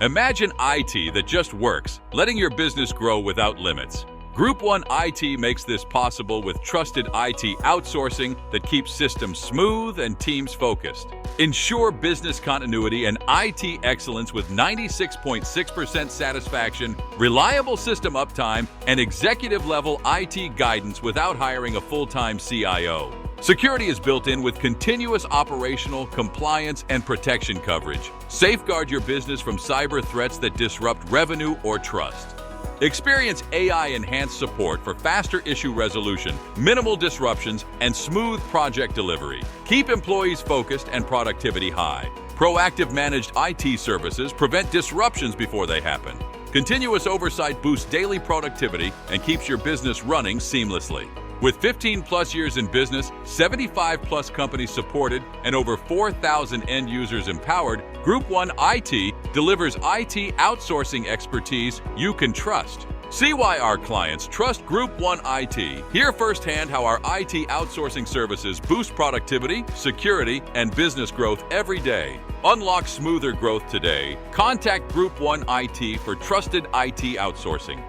Imagine IT that just works, letting your business grow without limits. Group 1 IT makes this possible with trusted IT outsourcing that keeps systems smooth and teams focused. Ensure business continuity and IT excellence with 96.6% satisfaction, reliable system uptime, and executive-level IT guidance without hiring a full-time CIO. Security is built in with continuous operational, compliance, and protection coverage. Safeguard your business from cyber threats that disrupt revenue or trust. Experience AI-enhanced support for faster issue resolution, minimal disruptions, and smooth project delivery. Keep employees focused and productivity high. Proactive managed IT services prevent disruptions before they happen. Continuous oversight boosts daily productivity and keeps your business running seamlessly. With 15-plus years in business, 75-plus companies supported, and over 4,000 end users empowered, Group 1 IT delivers IT outsourcing expertise you can trust. See why our clients trust Group 1 IT. Hear firsthand how our IT outsourcing services boost productivity, security, and business growth every day. Unlock smoother growth today. Contact Group 1 IT for trusted IT outsourcing.